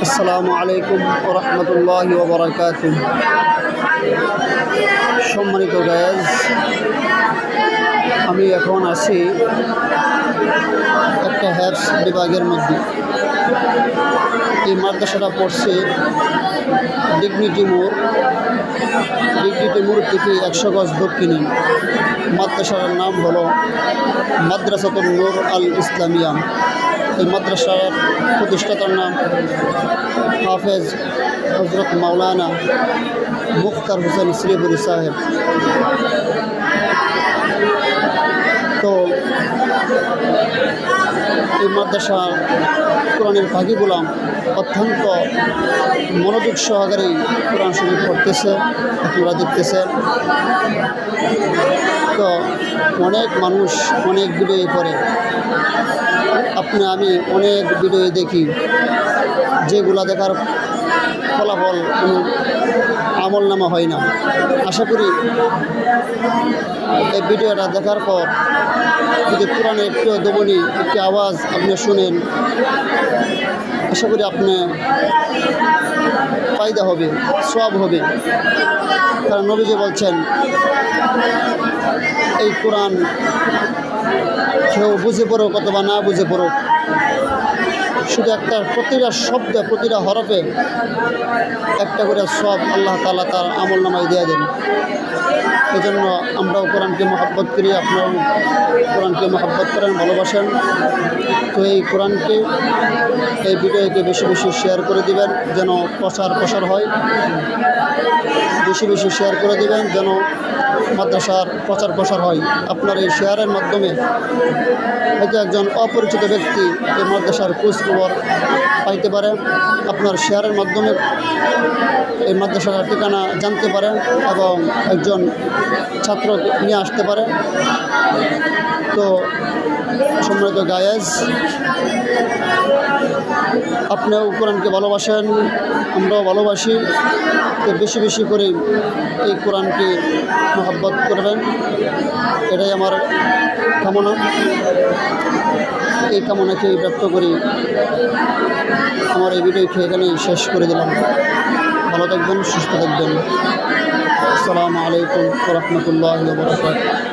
আসসালামু আলাইকুম ওয়া রাহমাতুল্লাহি ওয়া বারাকাতুহু। সম্মানিত গায়েস, আমি এখন আছি একটা হ্যাপস বিভাগের মধ্যে। এই মাদ্রাসাটা পড়ছে ডিগনিটি মোড় থেকে 100 গজ দক্ষিণে। মাদ্রাসার নাম হলো মাদ্রাসাতুন নূর আল ইসলামিয়া। এই মাদ্রাসার প্রতিষ্ঠাতার নাম হাফেজ হজরত মাওলানা মুখতার হোসেন শ্রীপুরি সাহেব। তো এই মাদ্রাসা কোরআনের পাখি গোলাম অত্যন্ত মনোযোগ সহকারেই কোরআন শরীফ পড়তেছে, আপনারা দেখতেছেন। তো অনেক মানুষ অনেক ভিডিও করে, আমি অনেক ভিডিও দেখি, যেগুলো দেখার ফলাফল কোনো আমল নামা হয় না। আশা করি এই ভিডিওটা দেখার পর যদি কোরআনের একটু দমনী একটি আওয়াজ আপনি শুনেন, আশা করি আপনি ফায়দা হবে, সওয়াব হবে। কারণ নবীজি বলছেন, এই কোরআন কেউ বুঝে পড়ুক অথবা না বুঝে পড়ুক, শুধু একটা প্রতিটা শব্দে প্রতিটা হরফে একটা করে সব আল্লাহ তাআলা তার আমল নামায় দিয়ে দেন। এই জন্য আমরাও কোরআনকে মহব্বত করি, আপনারাও কোরআনকে মহব্বত করেন, ভালোবাসেন। তো এই কোরআনকে, এই ভিডিওকে বেশি বেশি শেয়ার করে দিবেন যেন প্রসার হয়। বেশি বেশি শেয়ার করে দিবেন যেন মাদ্রাসার প্রসার হয়। আপনার এই শেয়ারের মাধ্যমে হয়তো একজন অপরিচিত ব্যক্তি এই মাদ্রাসার খোঁজখবর পাইতে পারে। আপনার শেয়ারের মাধ্যমে এই মাদ্রাসার ঠিকানা জানতে পারে এবং একজন ছাত্র নিয়ে আসতে পারে। তো সম্মানিত গায়েস, আপনিও কোরআনকে ভালোবাসেন, আমরাও ভালোবাসি। তো বেশি বেশি করে এই কোরআনকে মহব্বত করবেন, এটাই আমার কামনা। এই কামনাকে ব্যক্ত করি আমার এই ভিডিওকে এখানেই শেষ করে দিলাম। ভালো থাকবেন, সুস্থ থাকবেন। আসসালামু আলাইকুম ওয়া রাহমাতুল্লাহি ওয়া বারাকাতুহু।